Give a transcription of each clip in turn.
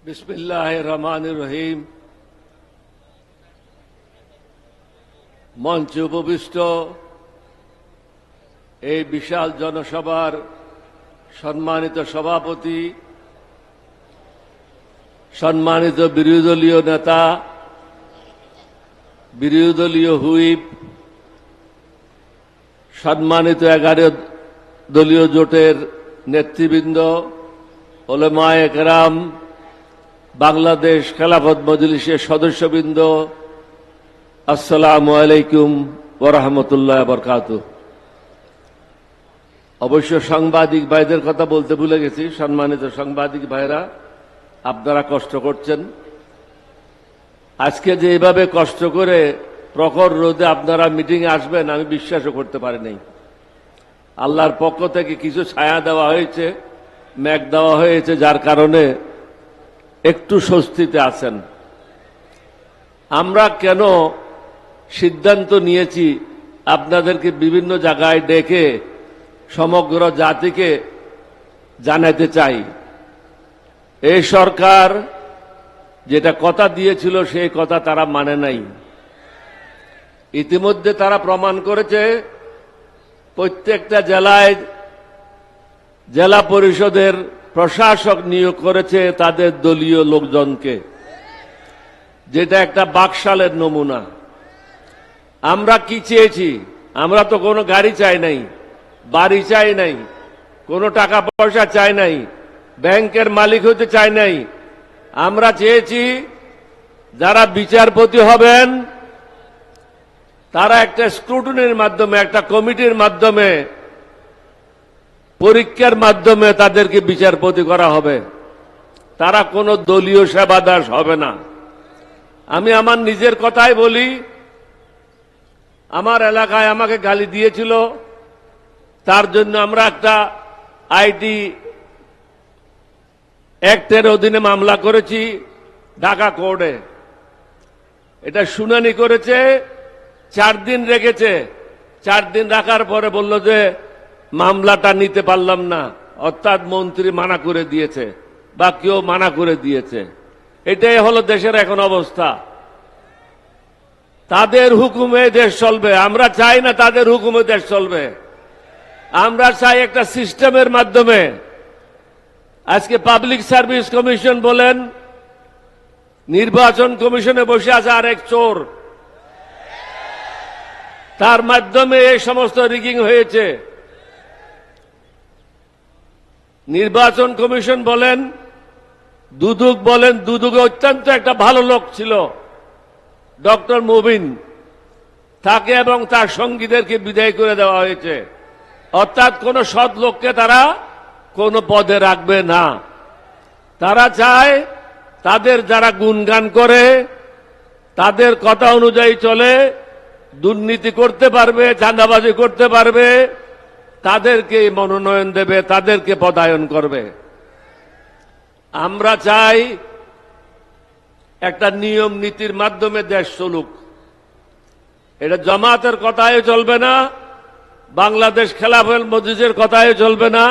বিসমিল্লাহির রহমানির রহিম। মঞ্চে উপবিষ্ট এই বিশাল জনসভার সম্মানিত সভাপতি, সম্মানিত বিরোধী দলীয় নেতা, বিরোধী দলীয় হুইপ, সম্মানিত 11 দলীয় জোটের নেতৃবৃন্দ, উলামায়ে কেরাম, বাংলাদেশ খেলাফত মজলিসের সদস্যবৃন্দ, আসসালামু আলাইকুম ওয়া রাহমাতুল্লাহি ওয়া বারাকাতুহু। অবশ্য সাংবাদিক ভাইদের কথা বলতে ভুলে গেছি। সম্মানিত সাংবাদিক ভাইরা, আপনারা কষ্ট করছেন। আজকে যে এইভাবে কষ্ট করে প্রখর রোদে আপনারা মিটিংয়ে আসবেন, আমি বিশ্বাসও করতে পারি নাই। আল্লাহর পক্ষ থেকে কিছু ছায়া দেওয়া হয়েছে, মেঘ দেওয়া হয়েছে, যার কারণে একটু স্বস্তিতে আছেন। আমরা কেন সিদ্ধান্ত নিয়েছি আপনাদেরকে বিভিন্ন জায়গায় ডেকে সমগ্র জাতিকে জানাতে চাই, এই সরকার যেটা কথা দিয়েছিল সেই কথা তারা মানে নাই। ইতিমধ্যে তারা প্রমাণ করেছে, প্রত্যেকটা জেলায় জেলা পরিষদের প্রশাসক নিয়োগ করেছে তাদের দলীয় লোকজনকে, যেটা একটা বাকশালের নমুনা। আমরা কি চেয়েছি? আমরা তো কোনো গাড়ি চাই নাই, বাড়ি চাই নাই, কোনো টাকা পয়সা চাই নাই, ব্যাংকের মালিক হতে চাই নাই। আমরা চেয়েছি যারা বিচারপতি হবেন তারা একটা স্ক্রুটিনির মাধ্যমে, একটা কমিটির মাধ্যমে, পরীক্ষার মাধ্যমে তাদেরকে বিচারপতি করা হবে। তারা কোনো দলীয় সেবাদাস হবে না। আমি আমার নিজের কথাই বলি, আমার এলাকায় আমাকে গালি দিয়েছিল, তার জন্য আমরা একটা আইটি অ্যাক্টের অধীনে মামলা করেছি ঢাকা কোর্টে। এটা শুনানি করেছে, 4 দিন রেখেছে। 4 দিন রাখার পরে বলল যে মামলাটা নিতে পারলাম না, অর্থাৎ মন্ত্রী মানা করে দিয়েছে বা কেউ মানা করে দিয়েছে। এটাই হলো দেশের এখন অবস্থা। তাদের হুকুমে দেশ চলবে। আমরা চাই না তাদের হুকুমে দেশ চলবে। আমরা চাই একটা সিস্টেমের মাধ্যমে। আজকে পাবলিক সার্ভিস কমিশন বলেন, নির্বাচন কমিশনে বসে আছে আরেক চোর, তার মাধ্যমে এই সমস্ত রিগিং হয়েছে। নির্বাচন কমিশন বলেন, দুদক বলেন, দুদকে অত্যন্ত একটা ভালো লোক ছিল ডক্টর মুবিন, তাকে এবং তার সঙ্গীদেরকে বিদায় করে দেওয়া হয়েছে। অর্থাৎ কোন সৎ লোককে তারা কোন পদে রাখবে না। তারা চায় তাদের যারা গুণগান করে, তাদের কথা অনুযায়ী চলে, দুর্নীতি করতে পারবে, চাঁদাবাজি করতে পারবে, তাদেরকে মনোনয়ন দেবে, তাদেরকে পদায়ন করবে। আমরা চাই একটা নিয়ম নীতির মাধ্যমে দেশ চলুক। এটা জামাতের কথায় চলবে না, বাংলাদেশ খেলাফত মজলিসের কথায় চলবে না,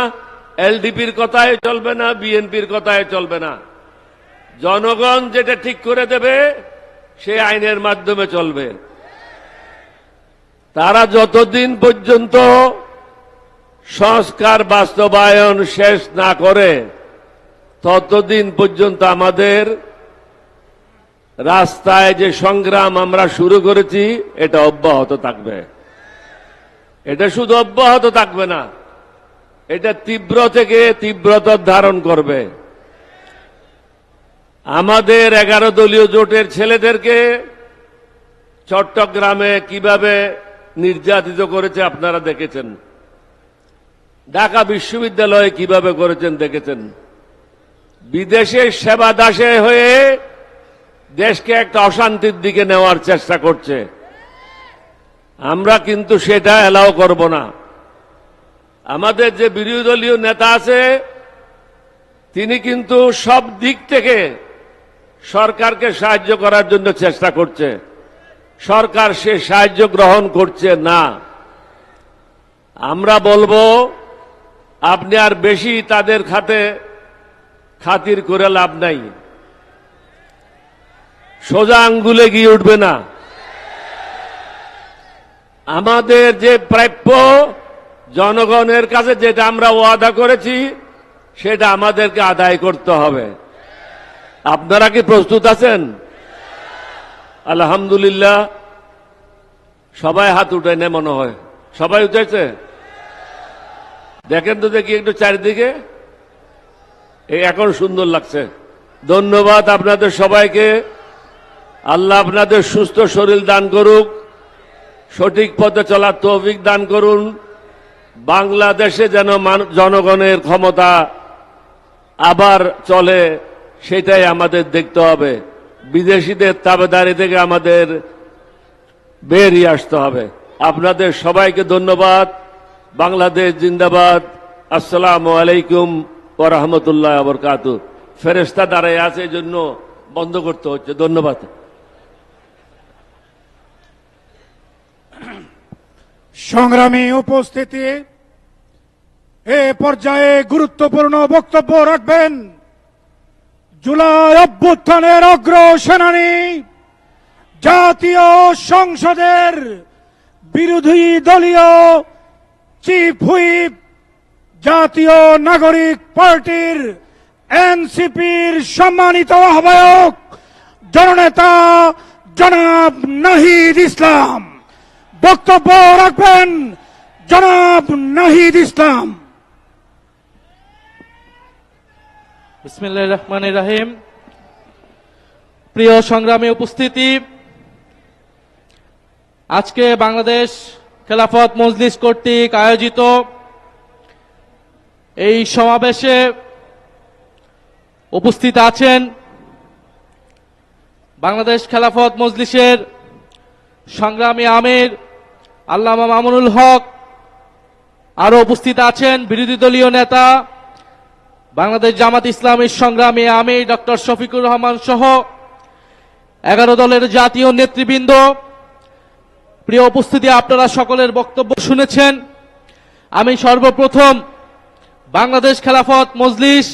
এলডিপির কথায় চলবে না, বিএনপির কথায় চলবে না। জনগণ যেটা ঠিক করে দেবে সে আইনের মাধ্যমে চলবে। তারা যতদিন পর্যন্ত সংস্কার বাস্তবায়ন শেষ না করে, ততদিন পর্যন্ত আমাদের রাস্তায় যে সংগ্রাম আমরা শুরু করেছি এটা অব্যাহত থাকবে। এটা শুধু অব্যাহত থাকবে না, এটা তীব্র থেকে তীব্রতর ধারণ করবে। আমাদের 11 দলীয় জোটের ছেলেদেরকে চট্টগ্রামে কিভাবে নির্যাতিত করেছে আপনারা দেখেছেন, ঢাকা বিশ্ববিদ্যালয়ে কিভাবে করেছেন দেখেছেন। বিদেশের সেবা দাসে হয়ে দেশকে একটা অশান্তির দিকে নেওয়ার চেষ্টা করছে। আমরা কিন্তু সেটা এলাও করব না। আমাদের যে বিরোধী দলীয় নেতা আছে, তিনি কিন্তু সব দিক থেকে সরকারকে সাহায্য করার জন্য চেষ্টা করছে। সরকার সে সাহায্য গ্রহণ করছে না। আমরা বলবো, আপনি আর বেশি তাদের খাতির করে লাভ নাই। সোজা আঙ্গুলে গিয়ে উঠবে না। আমাদের যে প্রাপ্য জনগণের কাছে যেটা আমরা ওয়াদা করেছি সেটা আমাদেরকে আদায় করতে হবে। আপনারা কি প্রস্তুত আছেন? আলহামদুলিল্লাহ, সবাই হাত উঠে নেই মনে হয়। সবাই উঠেছে? দেখেন তো দেখি একটু চারিদিকে। এই এখন সুন্দর লাগছে। ধন্যবাদ আপনাদের সবাইকে। আল্লাহ আপনাদের সুস্থ শরীর দান করুক, সঠিক পথে চলার তৌফিক দান করুন। বাংলাদেশে যেন জনগণের ক্ষমতা আবার চলে, সেটাই আমাদের দেখতে হবে। বিদেশিদের তাবেদারি থেকে আমাদের বেরিয়ে আসতে হবে। আপনাদের সবাইকে ধন্যবাদ। বাংলাদেশ জিন্দাবাদ। আসসালামু আলাইকুম ওয়া রাহমাতুল্লাহি ওয়া বারাকাতুহু। ফেরেশতা দাঁড়ায় আছে, এই জন্য বন্ধ করতে হচ্ছে। ধন্যবাদ। সংগ্রামী উপস্থিতি, এ পর্যায়ে গুরুত্বপূর্ণ বক্তব্য রাখবেন জুলাই অভ্যুত্থানের অগ্রসেনানী, জাতীয় সংসদের বিরোধী দলীয় চিফ হুইপ, জাতীয় নাগরিক পার্টির এনসিপির সম্মানিত আহ্বায়ক জননেতা জনাব নাহিদ ইসলাম। বক্তব্য রাখবেন জনাব নাহিদ ইসলাম। বিসমিল্লাহির রহমানির রহিম। প্রিয় সংগ্রামী উপস্থিতি, আজকে বাংলাদেশ খেলাফত মজলিস কর্তৃক আয়োজিত এই সমাবেশে উপস্থিত আছেন বাংলাদেশ খেলাফত মজলিসের সংগ্রামী আমির আল্লামা মামুনুল হক, আরো উপস্থিত আছেন বিরোধী দলীয় নেতা বাংলাদেশ জামাত ইসলামীর সংগ্রামী আমির ডক্টর শফিকুর রহমান সহ 11 দলের জাতীয় নেতৃবৃন্দ। প্রিয় উপস্থিতি, আপনারা সকলের বক্তব্য শুনেছেন। আমি সর্বপ্রথম বাংলাদেশ খেলাফত মজলিস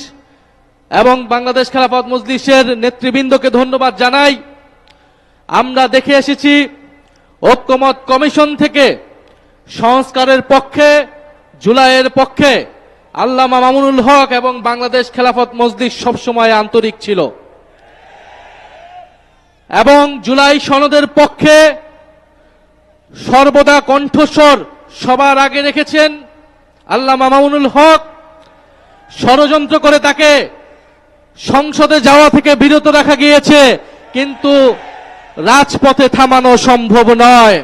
এবং বাংলাদেশ খেলাফত মজলিসের নেতৃবৃন্দকে ধন্যবাদ জানাই। আমরা দেখে এসেছি ঐক্যমত কমিশন থেকে সংস্কারের পক্ষে, জুলাইয়ের পক্ষে আল্লামা মামুনুল হক এবং বাংলাদেশ খেলাফত মজলিস সবসময় আন্তরিক ছিল এবং জুলাই সনদের পক্ষে সর্বদা কণ্ঠস্বর সবার আগে রেখেছেন আল্লামা মামুনুল হক। ষড়যন্ত্র করে তাকে সংসদে যাওয়া থেকে বিরত রাখা গিয়েছে, কিন্তু রাজপথে থামানো সম্ভব নয়।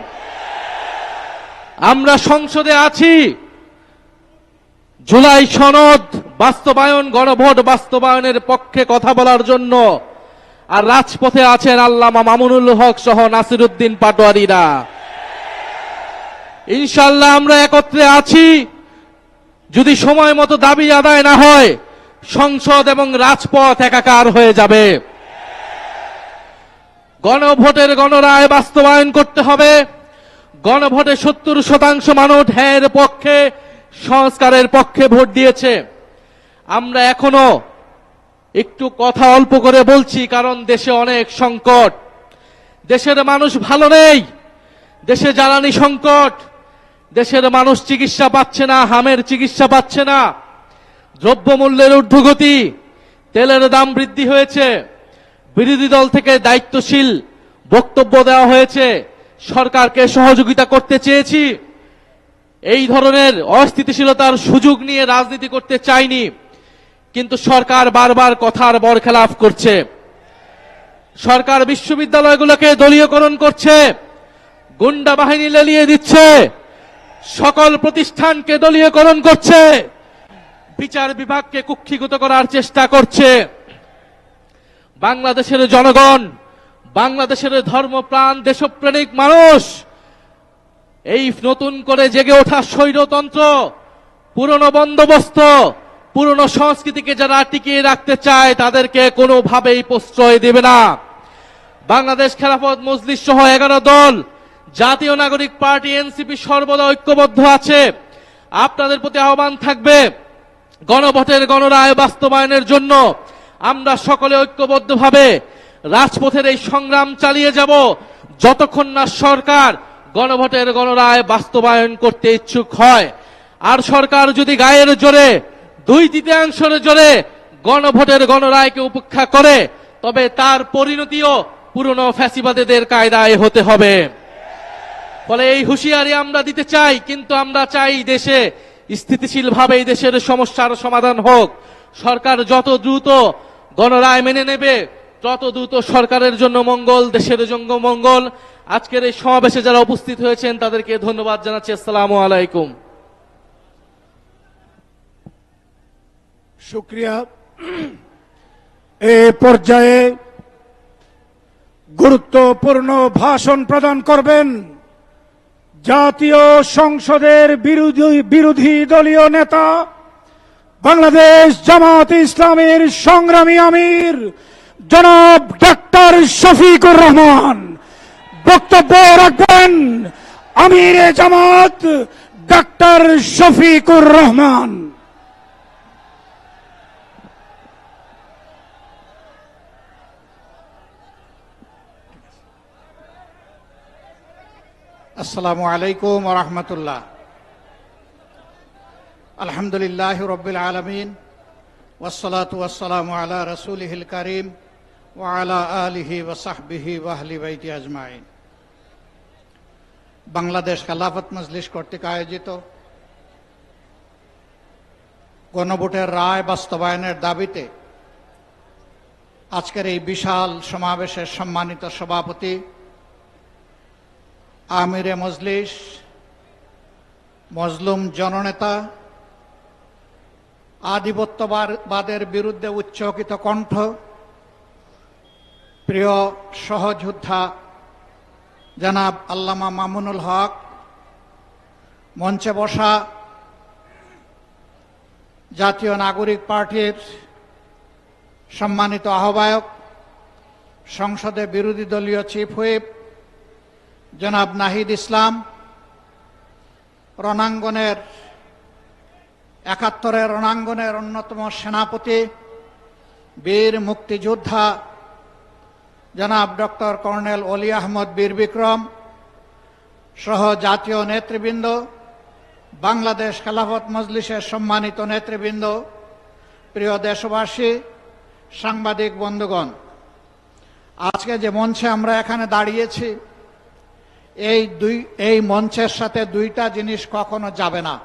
আমরা সংসদে আছি জুলাই সনদ বাস্তবায়ন, গণভোট বাস্তবায়নের পক্ষে কথা বলার জন্য, আর রাজপথে আছেন আল্লামা মামুনুল হক সহ নাসিরউদ্দিন পাটোয়ারীরা। ইনশাআল্লাহ আমরা একত্রে আছি। যদি সময় মতো দাবি আদায় না হয়, সংসদ এবং রাজপথ একাকার হয়ে যাবে। গণভোটের গণরায় বাস্তবায়ন করতে হবে। গণভোটে 70% মানুষ হ্যাঁ এর পক্ষে, সংস্কারের পক্ষে ভোট দিয়েছে। আমরা এখনো একটু কথা অল্প করে বলছি, কারণ দেশে অনেক সংকট। দেশের মানুষ ভালো নেই, দেশে জ্বালানি সংকট, দেশের মানুষ চিকিৎসা পাচ্ছে না, হামের চিকিৎসা পাচ্ছে না, দ্রব্যমূল্যের ঊর্ধ্বগতি, তেলের দাম বৃদ্ধি হয়েছে। বিরোধী দল থেকে দায়িত্বশীল বক্তব্য দেওয়া হয়েছে, সরকারকে সহযোগিতা করতে চেয়েছি। এই ধরনের অস্থিতিশীলতার সুযোগ নিয়ে রাজনীতি করতে চাইনি, কিন্তু সরকার বারবার কথার বরখেলাপ করছে। সরকার বিশ্ববিদ্যালয়গুলোকে দলীয়করণ করছে, গুন্ডা বাহিনী লেলিয়ে দিচ্ছে, সকল প্রতিষ্ঠানকে দলীয়করণ করছে, বিচার বিভাগকে কুক্ষিগত করার চেষ্টা করছে। বাংলাদেশের জনগণ, বাংলাদেশের ধর্মপ্রাণ দেশপ্রেমিক মানুষ এই নতুন করে জেগে ওঠা স্বৈরতন্ত্র, পুরনো বন্দোবস্ত, পুরনো সংস্কৃতিকে যারা টিকিয়ে রাখতে চায় তাদেরকে কোনোভাবেই প্রশ্রয় দেবে না। বাংলাদেশ খেলাফত মজলিস সহ 11 দল, জাতীয় নাগরিক পার্টি এনসিপি সর্বদা ঐক্যবদ্ধ আছে। আপনাদের প্রতি আহ্বান থাকবে, গণভোটের গণরায় বাস্তবায়নের জন্য আমরা সকলে ঐক্যবদ্ধভাবে রাজপথের এই সংগ্রাম চালিয়ে যাব যতক্ষণ না সরকার গণভোটের গণরায় বাস্তবায়ন করতে ইচ্ছুক হয়। আর সরকার যদি গায়ের জোরে 2/3 জোরে গণভোটের গণরায়কে উপেক্ষা করে, তবে তার পরিণতিও পুরনো ফ্যাসিবাদীদের কায়দায় হতে হবে। ফলে এই হুঁশিয়ারি আমরা দিতে চাই, কিন্তু আমরা চাই দেশে স্থিতিশীলভাবে এই দেশের সমস্যার সমাধান হোক। সরকার যত দ্রুত গণরায় মেনে নেবে তত দ্রুত সরকারের জন্য মঙ্গল, দেশের জন্য মঙ্গল। আজকের এই সমাবেশে যারা উপস্থিত হয়েছেন তাদেরকে ধন্যবাদ জানাচ্ছি। আসসালামু আলাইকুম। শুকরিয়া। এ পর্যায়ে গুরুত্বপূর্ণ ভাষণ প্রদান করবেন জাতীয় সংসদের বিরোধী দলীয় নেতা, বাংলাদেশ জামাত ইসলামের সংগ্রামী আমির জনাব ডাক্তার শফিকুর রহমান। বক্তব্য রাখবেন আমির জামাত ডাক্তার শফিকুর রহমান। আসসালামু আলাইকুম ওয়া রাহমাতুল্লাহ। আলহামদুলিল্লাহি রাব্বিল আলামিন ওয়াসসালাতু ওয়াসসালামু আলা রাসূলিহিল কারীম ওয়া আলা আলিহি ওয়া সাহবিহি ওয়া আহলি বাইতি আজমাইন। বাংলাদেশ খেলাফত মজলিস কর্তৃক আয়োজিত গণভোটের রায় বাস্তবায়নের দাবিতে আজকের এই বিশাল সমাবেশের সম্মানিত সভাপতি, আমিরে মজলিস, মজলুম জননেতা, আধিপত্যবাদের বিরুদ্ধে উচ্চকিত কণ্ঠ, প্রিয় সহযোদ্ধা জনাব আল্লামা মামুনুল হক, মঞ্চে বসা জাতীয় নাগরিক পার্টির সম্মানিত আহ্বায়ক, সংসদে বিরোধী দলীয় চিফ হুইপ জনাব নাহিদ ইসলাম, রণাঙ্গনের ৭১-এর রণাঙ্গনের অন্যতম সেনাপতি, বীর মুক্তিযোদ্ধা জনাব ডক্টর কর্নেল অলি আহমদ বীর বিক্রম সহ জাতীয় নেতৃবৃন্দ, বাংলাদেশ খেলাফত মজলিসের সম্মানিত নেতৃবৃন্দ, প্রিয় দেশবাসী, সাংবাদিক বন্ধুগণ, আজকে যে মঞ্চে আমরা এখানে দাঁড়িয়েছি, এই মঞ্চের সাথে দুইটা জিনিস কখনো যাবে না।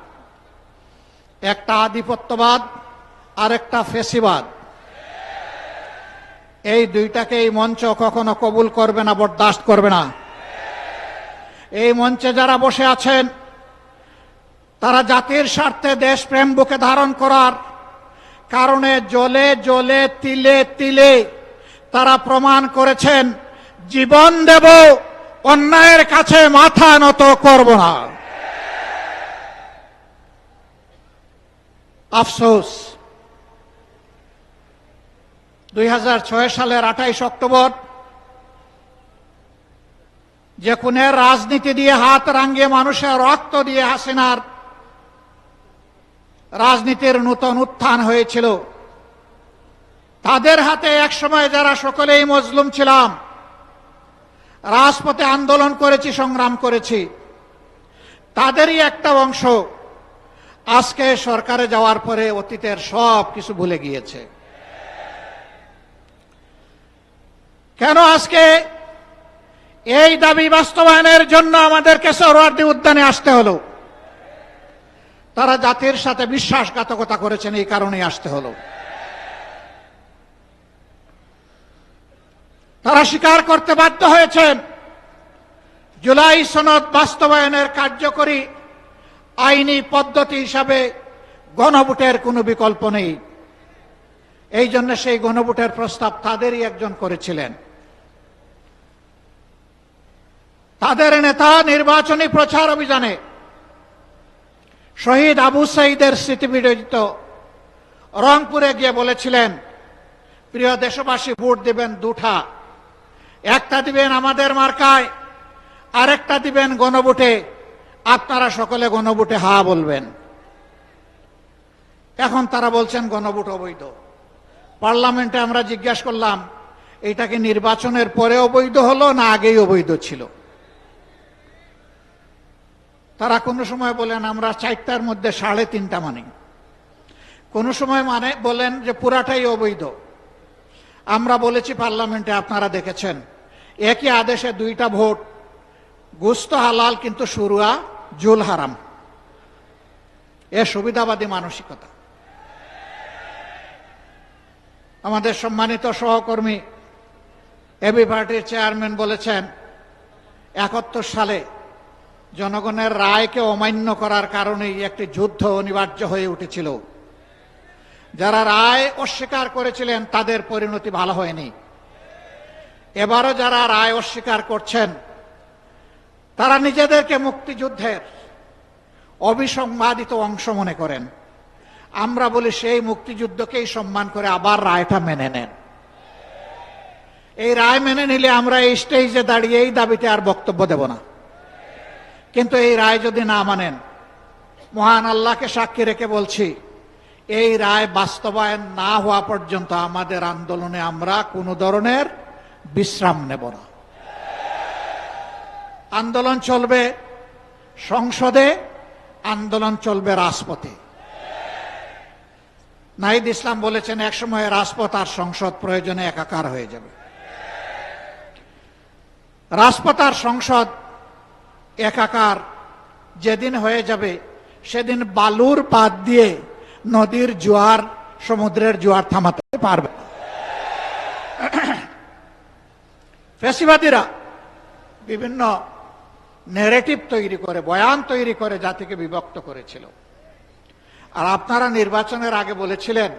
একটা আধিপত্যবাদ আর একটা ফেসিবাদ। এই দুইটাকে এই মঞ্চ কখনো কবুল করবে না, বরদাস্ত করবে না। এই মঞ্চে যারা বসে আছেন তারা জাতির স্বার্থে দেশপ্রেম বুকে ধারণ করার কারণে জ্বলে জ্বলে তিলে তিলে তারা প্রমাণ করেছেন, জীবন দেব, অন্যায়ের কাছে মাথা নত করব না। আফসোস, 2006 সালের 28 অক্টোবর যে খুনের রাজনীতি দিয়ে হাত রাঙ্গিয়ে মানুষের রক্ত দিয়ে হাসিনার রাজনীতির নূতন উত্থান হয়েছিল, তাদের হাতে একসময় যারা সকলেই মজলুম ছিলাম, রাজপথে আন্দোলন করেছি, সংগ্রাম করেছি, তাদেরই একটা অংশ আজকে সরকারে যাওয়ার পরে অতীতের সব কিছু ভুলে গিয়েছে। কেন আজকে এই দাবি বাস্তবায়নের জন্য আমাদেরকে সোহরাওয়ার্দী উদ্যানে আসতে হলো? তারা জাতির সাথে বিশ্বাসঘাতকতা করেছেন, এই কারণেই আসতে হলো। তারা স্বীকার করতে বাধ্য হয়েছেন জুলাই সনদ বাস্তবায়নের কার্যকরী আইনি পদ্ধতি হিসাবে গণভোটের কোনো বিকল্প নেই। এই জন্য সেই গণভোটের প্রস্তাব তাদেরই একজন করেছিলেন। তাদের নেতা নির্বাচনী প্রচার অভিযানে শহীদ আবু সাঈদের স্মৃতিবিজড়িত রংপুরে গিয়ে বলেছিলেন, প্রিয় দেশবাসী, ভোট দিবেন দুটা, একটা দিবেন আমাদের মার্কায়, আরেকটা দিবেন গণভোটে, আপনারা সকলে গণভোটে হা বলবেন। এখন তারা বলছেন গণভোট অবৈধ। পার্লামেন্টে আমরা জিজ্ঞাসা করলাম, এটা কি নির্বাচনের পরে অবৈধ হলো না আগেই অবৈধ ছিল? তারা কোনো সময় বলেন আমরা 4টার মধ্যে 3.5টা মানি, কোনো সময় বলেন যে পুরাটাই অবৈধ। আমরা বলেছি পার্লামেন্টে, আপনারা দেখেছেন, একই আদেশে 2টা ভোট, গোস্ত হালাল কিন্তু শুরুয়া জুল হারাম। এ সুবিধাবাদী মানসিকতা। আমাদের সম্মানিত সহকর্মী এবি পার্টির চেয়ারম্যান বলেছেন 71 সালে জনগণের রায়কে অমান্য করার কারণেই একটি যুদ্ধ অনিবার্য হয়ে উঠেছিল। যারা রায় অস্বীকার করেছিলেন তাদের পরিণতি ভালো হয়নি। এবারও যারা রায় অস্বীকার করছেন তারা নিজেদেরকে মুক্তিযুদ্ধের অবিসংবাদিত অংশ মনে করেন। আমরা বলি সেই মুক্তিযুদ্ধকেই সম্মান করে আবার রায়টা মেনে নেন। এই রায় মেনে নিলে আমরা এই স্টেজে দাঁড়িয়ে এই দাবিতে আর বক্তব্য দেব না। কিন্তু এই রায় যদি না মানেন, মহান আল্লাহকে সাক্ষী রেখে বলছি, এই রায় বাস্তবায়ন না হওয়া পর্যন্ত আমাদের আন্দোলনে আমরা কোনো ধরনের বিশ্রাম নেব না। আন্দোলন চলবে সংসদে, আন্দোলন চলবে রাজপথে। নাহিদ ইসলাম বলেছেন একসময় রাজপথ আর সংসদ প্রয়োজনে একাকার হয়ে যাবে। রাজপথ আর সংসদ একাকার যেদিন হয়ে যাবে সেদিন বালুর পাত দিয়ে নদীর জোয়ার, সমুদ্রের জোয়ার থামাতে পারবে। ফ্যাসিবাদীরা বিভিন্ন ন্যারেটিভ তৈরি করে, বয়ান তৈরি করে জাতিকে বিভক্ত করেছিল। আর আপনারা নির্বাচনের আগে বলেছিলেন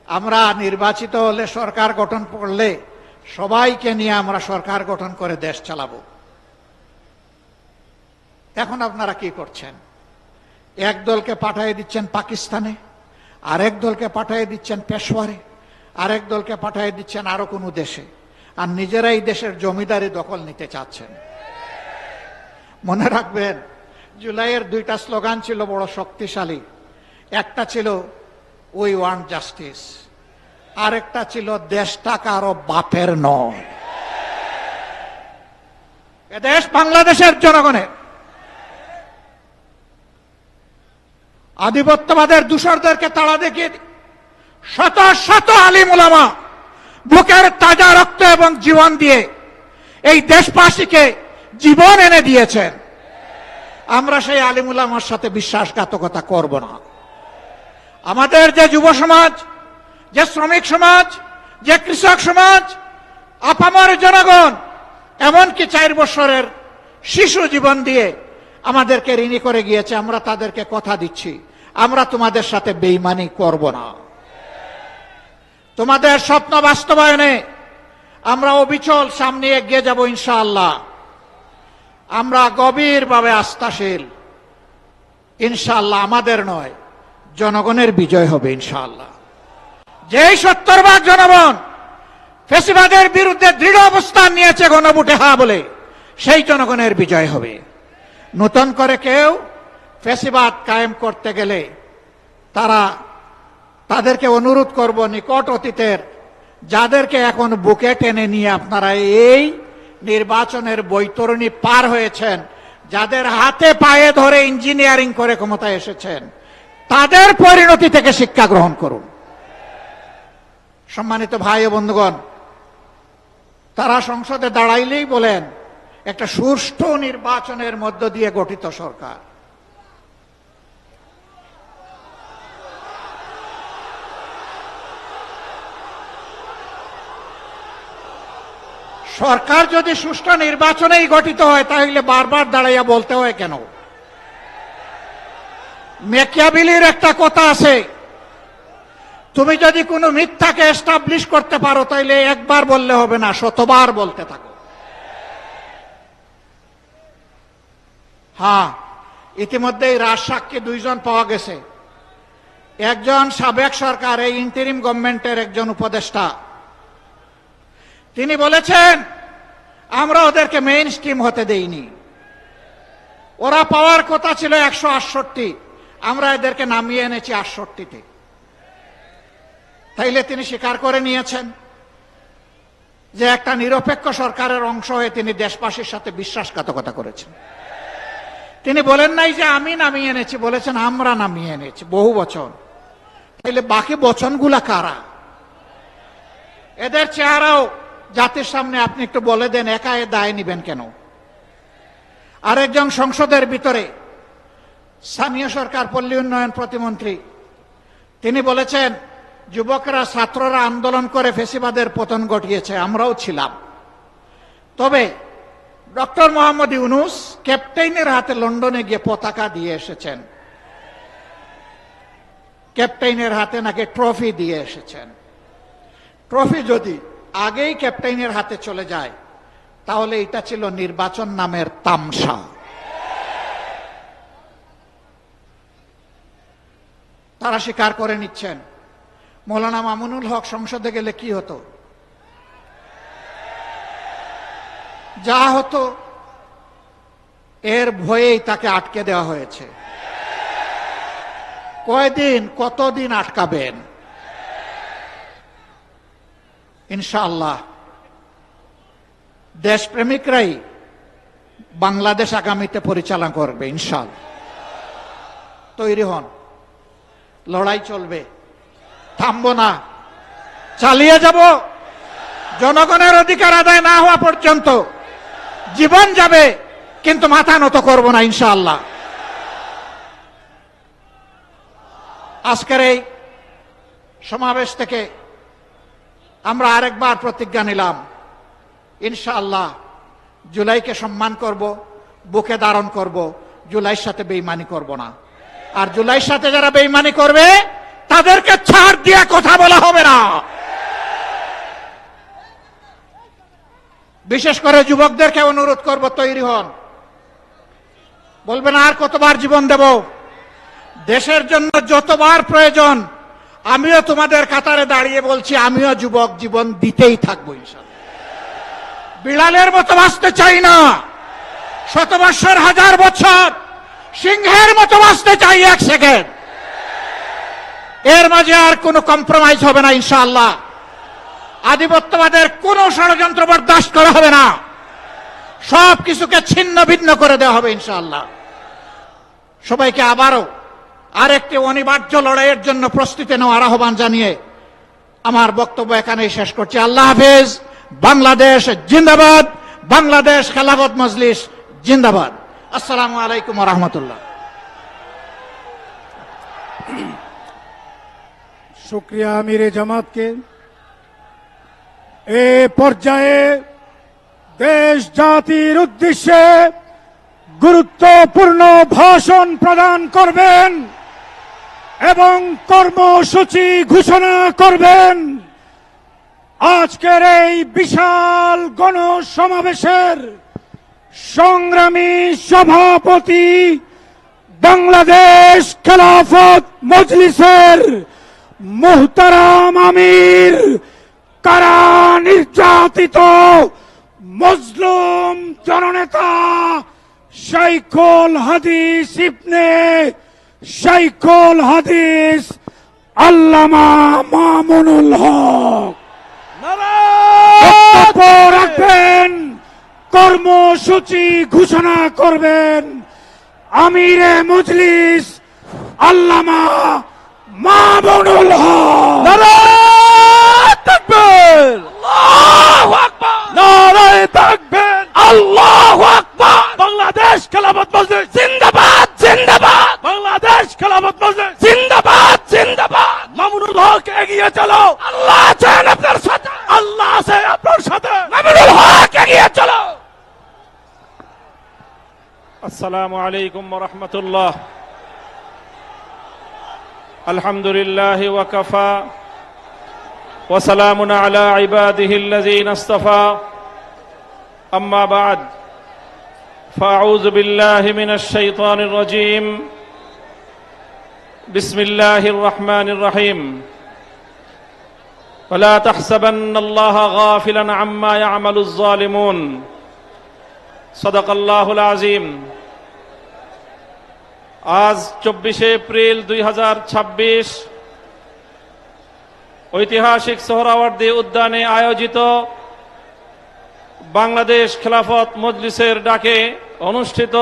আমরা নির্বাচিত হলে, সরকার গঠন করলে সবাইকে নিয়ে আমরা সরকার গঠন করে দেশ চালাবো। এখন আপনারা কি করছেন? এক দলকে পাঠিয়ে দিচ্ছেন পাকিস্তানে, আরেক দলকে পাঠিয়ে দিচ্ছেন পেশোয়ারে, আরেক দলকে পাঠিয়ে দিচ্ছেন আরো কোনো দেশে, আর নিজেরাই দেশের জমিদারি দখল নিতে চাচ্ছেন। মনে রাখবেন, জুলাইয়ের 2টা স্লোগান ছিল বড় শক্তিশালী। একটা ছিল উই ওয়ান্ট জাস্টিস, আরেকটা ছিল দেশটা কারো বাপের নয়, এদেশ বাংলাদেশের জনগণের। আধিপত্যবাদের দূষরদেরকে তাড়া দেখিয়ে শত শত আলিম উলামা বুকের তাজা রক্ত এবং জীবন দিয়ে এই দেশবাসীকে জীবন এনে দিয়েছেন। আমরা সেই আলিম উলামার সাথে বিশ্বাসঘাতকতা করব না। আমাদের যে যুব সমাজ, যে শ্রমিক সমাজ, যে কৃষক সমাজ, আপামর জনগণ, এমনকি 4 বছরের শিশু জীবন দিয়ে আমাদেরকে ঋণী করে গিয়েছে, আমরা তাদেরকে কথা দিচ্ছি আমরা তোমাদের সাথে বেঈমানি করব না। তোমাদের স্বপ্ন বাস্তবায়নে আমরা অবিচল সামনে এগিয়ে যাব ইনশাআল্লাহ। আমরা গভীরভাবে আস্থাশীল, ইনশাআল্লাহ আমাদের নয় জনগণের বিজয় হবে ইনশাআল্লাহ। যেই 70% জনগণ ফ্যাসিবাদের বিরুদ্ধে দৃঢ় অবস্থান নিয়েছে গণভোটে হ্যাঁ বলে, সেই জনগণের বিজয় হবে। নতুন করে কেউ ফ্যাসিবাদ কায়েম করতে গেলে তাদেরকে অনুরোধ করব, নিকট অতীতের যাদেরকে এখন বুকে টেনে নিয়ে আপনারা এই নির্বাচনের বৈতরণী পার হয়েছেন, যাদের হাতে পায়ে ধরে ইঞ্জিনিয়ারিং করে ক্ষমতায় এসেছেন, তাদের পরিণতি থেকে শিক্ষা গ্রহণ করুন। সম্মানিত ভাই ও বন্ধুগণ, তারা সংসদে দাঁড়াইলেই বলেন একটা সুষ্ঠু নির্বাচনের মধ্য দিয়ে গঠিত সরকার। সরকার যদি সুষ্ঠু নির্বাচনেই গঠিত হয় তাহলে বারবার দাঁড়াইয়া বলতে হয় কেন? মেকিয়াভেলির একটা কথা আছে, তুমি যদি কোনো মিথ্যাকে এস্টাবলিশ করতে পারো তাহলে একবার বললে হবে না, 100বার বলতে থাকো। হ্যাঁ, ইতিমধ্যেই রাজসাক্ষী 2 জন পাওয়া গেছে। একজন সাবেক সরকার, এই ইন্টারিম গভর্নমেন্টের একজন উপদেষ্টা, তিনি বলেছেন আমরা ওদেরকে মেইন স্ট্রিম হতে দেইনি, ওরা পাওয়ার কথা ছিল 168, আমরা এদেরকে নামিয়ে এনেছি 68-তে। তাইলে তিনি স্বীকার করে নিয়েছেন। যে একটা নিরপেক্ষ সরকারের অংশ হয়ে তিনি দেশবাসীর সাথে বিশ্বাসঘাতকতা করেছেন। তিনি বলেন নাই যে আমি নামিয়ে এনেছি, বলেছেন আমরা নামিয়ে এনেছি বহু বচন। তাহলে বাকি বচনগুলা কারা? এদের চেহারাও জাতির সামনে আপনি একটু বলে দেন, একা এ দায় নিবেন কেন? আরেকজন সংসদের ভিতরে স্থানীয় সরকার পল্লী উন্নয়ন প্রতিমন্ত্রী, তিনি বলেছেন যুবকরা ছাত্ররা আন্দোলন করে ফেসিবাদের পতন ঘটিয়েছে, আমরাও ছিলাম। তবে ডক্টর মোহাম্মদ ইউনূস ক্যাপ্টেইনের হাতে লন্ডনে গিয়ে পতাকা দিয়ে এসেছেন, ক্যাপ্টেইনের হাতে নাকি ট্রফি দিয়ে এসেছেন। ট্রফি যদি আগেই ক্যাপ্টেইনের হাতে চলে যায় তাহলে এটা ছিল নির্বাচন নামের তামসা। তারা স্বীকার করে নিচ্ছেন মৌলানা মামুনুল হক সংসদে গেলে কি হতো? যা হতো এর ভয়েই তাকে আটকে দেওয়া হয়েছে। কয়দিন, কতদিন আটকাবেন? ইনশাআল্লাহ দেশপ্রেমিকরাই বাংলাদেশ আগামীতে পরিচালনা করবে ইনশাআল্লাহ। তৈরি হন, লড়াই চলবে, থামবো না, চালিয়ে যাব। জনগণের অধিকার আদায় না হওয়া পর্যন্ত জীবন যাবে, কিন্তু মাথা নত করব না ইনশাআল্লাহ। আজকের এই সমাবেশ থেকে আমরা আরেকবার প্রতিজ্ঞা নিলাম, ইনশাআল্লাহ জুলাইকে সম্মান করব, বুকে ধারণ করব, জুলাইয়ের সাথে বেঈমানি করব না। আর জুলাইয়ের সাথে যারা বেঈমানি করবে তাদেরকে ছাড় দিয়ে কথা বলা হবে না। বিশেষ করে যুবকদেরকে অনুরোধ করব, তৈরি হন। বলবেন আর কতবার জীবন দেব? দেশের জন্য যতবার প্রয়োজন আমিও তোমাদের কাতারে দাঁড়িয়ে বলছি, আমিও যুবক, জীবন দিতেই থাকবো ইনশাআল্লাহ। বিড়ালের মতো বাঁচতে চাই না, শত বৎসর, হাজার বছর, সিংহের মতো বাঁচতে চাই 1 সেকেন্ড। এর মাঝে আর কোনো কম্প্রোমাইজ হবে না ইনশাআল্লাহ। আধিপত্যবাদের কোন ষড়যন্ত্র বরদাস্ত করা হবে না, সব কিছুকে ছিন্ন ভিন্ন করে দেওয়া হবে ইনশাআল্লাহ। সবাইকে আবারও আরেকটি অনিবার্য লড়াইয়ের জন্য প্রস্তুতি নেওয়ার আহ্বান জানিয়ে আমার বক্তব্য এখানেই শেষ করছি। আল্লাহ হাফেজ। বাংলাদেশ জিন্দাবাদ, বাংলাদেশ খেলাফত মজলিস জিন্দাবাদ। আসসালামু আলাইকুম ওয়া রাহমাতুল্লাহ। শুকরিয়া আমিরে জামাতকে। এ পর্যায়ে দেশ জাতির উদ্দেশ্যে গুরুত্বপূর্ণ ভাষণ প্রদান করবেন এবং কর্মসূচি ঘোষণা করবেন আজকের এই বিশাল গণসমাবেশের সংগ্রামী সভাপতি, বাংলাদেশ খেলাফত মজলিসের মুহতারাম আমির, কারা নির্যাতিত মজলুম জননেতা শাইখুল হাদিস ইবনে শাইখুল হাদিস আল্লামা মামুনুল হক বক্তব্য রাখবেন, কর্মসূচি ঘোষণা করবেন আমিরে মজলিস আল্লামা মামুনুল হক। নারায়ে তাকবীর, আল্লাহু আকবার, নারায়ে তাকবীর, আল্লাহু আকবার। বাংলাদেশ খেলাফত মজলিস জিন্দাবাদ, জিন্দাবাদ। বাংলাদেশ খেলাফত মজলিস জিন্দাবাদ, জিন্দাবাদ। মামুনুল হক এগিয়ে চলো, আল্লাহ আছেন আপনার সাথে, আল্লাহ আছে আপনার সাথে। মামুনুল হক এগিয়ে চলো। আসসালামু আলাইকুম ওয়া রাহমাতুল্লাহ। আলহামদুলিল্লাহ ওয়া কাফা ওয়া সালামুন আলা ইবাদিহিল্লাযীনা ইসতাফা। আম্মা বা'দ, ফাআউযু বিল্লাহি মিনাশ শাইতানির রাজীম। বিসমিল্লাহির রহমানির রহিম। ওয়ালা তাহসাবান্নাল্লাহা গাফিলান আম্মা ইয়া'মালুয যালিমুন। সাদাকাল্লাহুল আযীম। আজ 24 এপ্রিল 2026 ঐতিহাসিক সোহরাওয়ার্দী উদ্যানে আয়োজিত বাংলাদেশ খেলাফত মজলিসের ডাকে অনুষ্ঠিত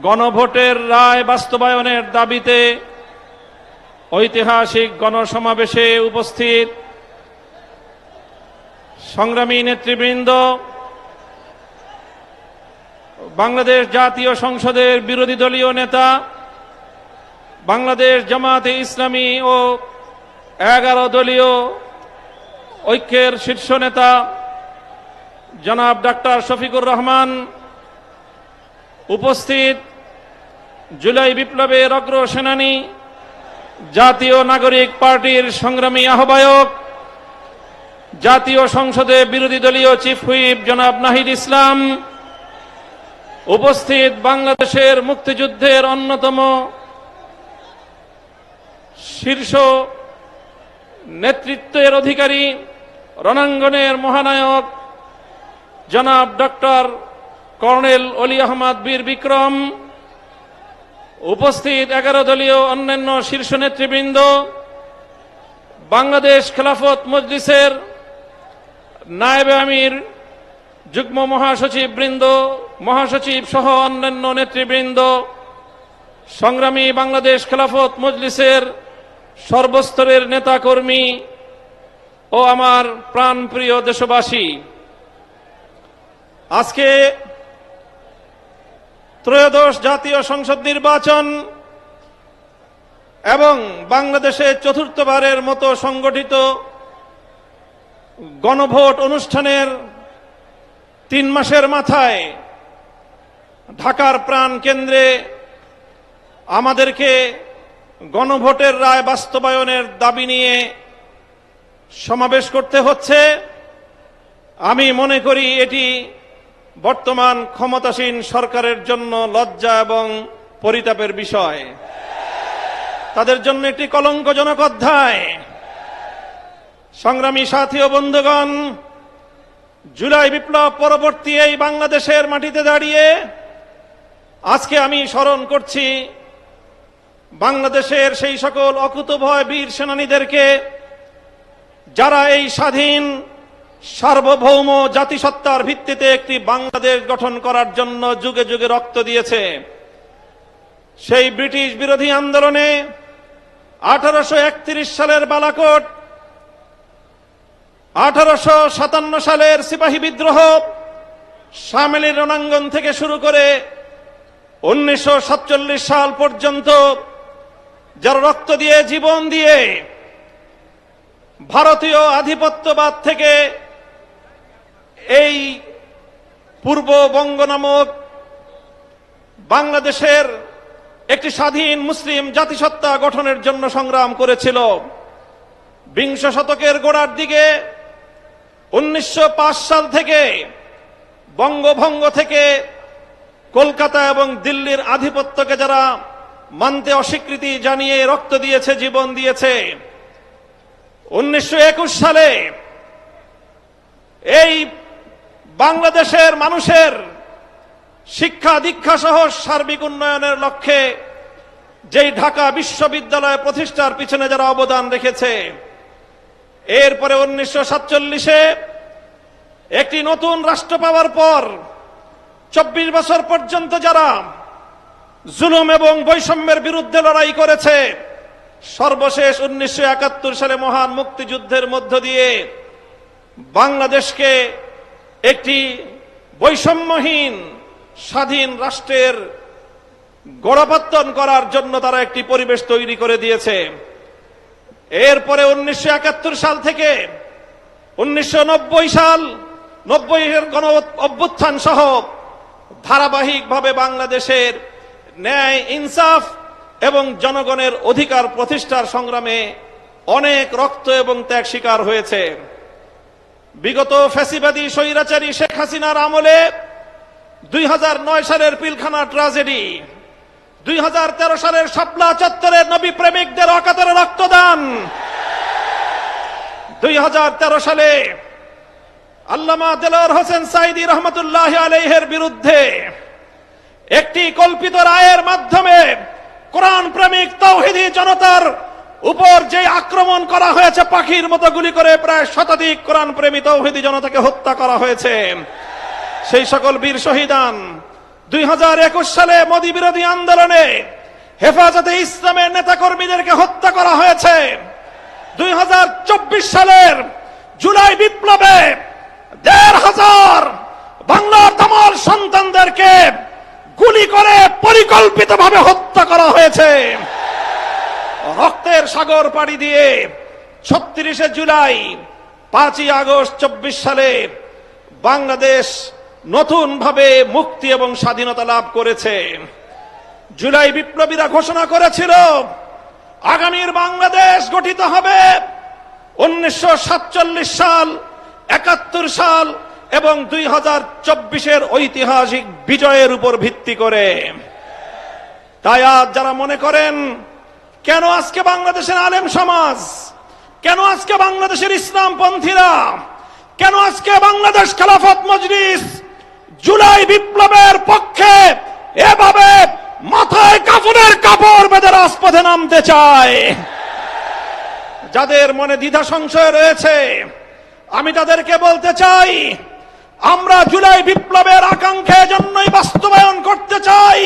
গণভোটের রায় বাস্তবায়নের দাবিতে ঐতিহাসিক গণসমাবেশে উপস্থিত সংগ্রামী নেতৃবৃন্দ, বাংলাদেশ জাতীয় সংসদের বিরোধী দলীয় নেতা, বাংলাদেশ জামাতে ইসলামী ও 11 দলীয় ঐক্যের শীর্ষ নেতা জনাব ডাক্তার শফিকুর রহমান, উপস্থিত জুলাই বিপ্লবের অগ্রসেনানী জাতীয় নাগরিক পার্টির সংগ্রামী আহ্বায়ক, জাতীয় সংসদে বিরোধী দলীয় চিফ হুইপ জনাব নাহিদ ইসলাম, উপস্থিত বাংলাদেশের মুক্তিযুদ্ধের অন্যতম শীর্ষ নেতৃত্বের অধিকারী, রণাঙ্গনের মহানায়ক জনাব ডক্টর কর্নেল অলি আহমদ বীর বিক্রম, উপস্থিত 11 দলীয় অন্যান্য শীর্ষ নেতৃবৃন্দ, বাংলাদেশ খেলাফত মজলিসের নায়েবে আমির, যুগ্ম মহাসচিব বৃন্দ, মহাসচিব সহ অন্যান্য নেতৃবৃন্দ, সংগ্রামী বাংলাদেশ খেলাফত মজলিসের সর্বস্তরের নেতাকর্মী ও আমার প্রাণপ্রিয় দেশবাসী, আজকে ত্রয়োদশ জাতীয় সংসদ নির্বাচন এবং বাংলাদেশে চতুর্থবারের মতো সংগঠিত গণভোট অনুষ্ঠানের 3 মাসের মাথায় ঢাকার প্রাণ কেন্দ্রে আমাদেরকে গণভোটের রায় বাস্তবায়নের দাবি নিয়ে সমাবেশ করতে হচ্ছে। আমি মনে করি এটি বর্তমান ক্ষমতাসীন সরকারের জন্য লজ্জা এবং পরিতাপের বিষয়, তাদের জন্য একটি কলঙ্কজনক অধ্যায়। সংগ্রামী সাথী ও বন্ধুগণ, জুলাই বিপ্লব পরবর্তী এই বাংলাদেশের মাটিতে দাঁড়িয়ে আজকে আমি স্মরণ করছি বাংলাদেশের সেই সকল অকুতোভয় বীর সেনানীদেরকে যারা এই স্বাধীন সার্বভৌম জাতিসত্তার ভিত্তিতে একটি বাংলাদেশ গঠন করার জন্য যুগে যুগে রক্ত দিয়েছে। সেই ব্রিটিশ বিরোধী আন্দোলনে 1831 সালের বালাকোট, 1857 সালের সিপাহী বিদ্রোহ, শামেলির রণাঙ্গন থেকে শুরু করে 1947 সাল পর্যন্ত যারা রক্ত দিয়ে, জীবন দিয়ে ভারতীয় আধিপত্যবাদ থেকে এই পূর্ববঙ্গ নামক বাংলাদেশের একটি স্বাধীন মুসলিম জাতিসত্তা গঠনের জন্য সংগ্রাম করেছিল। বিংশ শতকের গোড়ার দিকে 1905 সাল থেকে বঙ্গভঙ্গ থেকে কলকাতা এবং দিল্লির আধিপত্যকে যারা মানতে অস্বীকৃতি জানিয়ে রক্ত দিয়েছে, জীবন দিয়েছে, 1921 সালে এই বাংলাদেশের মানুষের শিক্ষা দীক্ষা সহ সার্বিক উন্নয়নের লক্ষ্যে যেই ঢাকা বিশ্ববিদ্যালয় প্রতিষ্ঠার পিছনে যারা অবদান রেখেছে, এরপরে 1947-এ একটি নতুন রাষ্ট্র পাওয়ার পর 24 বছর পর্যন্ত যারা জুলুম এবং বৈষম্যের বিরুদ্ধে লড়াই করেছে, সর্বশেষ 1971 সালে মহান মুক্তিযুদ্ধের মধ্য দিয়ে বাংলাদেশকে একটি বৈষম্যহীন স্বাধীন রাষ্ট্রের গোড়াপত্তন করার জন্য তারা একটি পরিবেশ তৈরি করে দিয়েছে। এরপরে 1971 সাল থেকে 1990 সাল, 90-এর গণ অভ্যুত্থান সহ ধারাবাহিকভাবে বাংলাদেশের ন্যায়, ইনসাফ এবং জনগণের অধিকার প্রতিষ্ঠার সংগ্রামে অনেক রক্ত এবং ত্যাগ স্বীকার হয়েছে। বিগত ফ্যাসিবাদী স্বৈরাচারী শেখ হাসিনার আমলে 2009 সালের পিলখানা ট্রাজেডি, 2013 সালের শাপলা চত্বরের নবী প্রেমিকদের অকাতরে রক্তদান, 2013 সালে আল্লামা দেলোয়ার হোসেন সাঈদী রহমতুল্লাহ আলাইহির বিরুদ্ধে একটি কল্পিত রায়ের মাধ্যমে কোরআন প্রেমিক তাওহীদি জনতার উপর যে আক্রমণ করা হয়েছে, পাখির মতো গুলি করে প্রায় শতাধিক কোরআন প্রেমী তৌহিদি জনতাকে হত্যা করা হয়েছে, সেই সকল বীর শহীদান 2021 সালে মোদী বিরোধী আন্দোলনে হেফাজতে ইসলামের নেতাকর্মীদেরকে হত্যা করা হয়েছে। 2024 সালের জুলাই বিপ্লবে 1,500 বাংলার তামাল সন্তানদেরকে গুলি করে পরিকল্পিতভাবে হত্যা করা হয়েছে। রক্তের সাগর পাড়ি দিয়ে 36শে জুলাই 5ই আগস্ট 24 সালে বাংলাদেশ নতুন ভাবে মুক্তি এবং স্বাধীনতা লাভ করেছে। জুলাই বিপ্লবীরা ঘোষণা করেছিল আগামীর বাংলাদেশ গঠিত হবে 1947 সাল, 71 সাল এবং 2024-এর ঐতিহাসিক বিজয়ের উপর ভিত্তি করে। তাই আজ যারা মনে করেন কেন আজকে বাংলাদেশের আলেম সমাজ, কেন আজকে বাংলাদেশের ইসলামপন্থীরা, কেন আজকে বাংলাদেশ খেলাফত মজলিস জুলাই বিপ্লবের পক্ষে এভাবে মাথায় কাফনের কাপড় বেঁধে রাজপথে নামতে চায়, যাদের মনে দ্বিধা সংশয় রয়েছে, আমি তাদেরকে বলতে চাই, আমরা জুলাই বিপ্লবের আকাঙ্ক্ষা জন্যই বাস্তবায়ন করতে চাই।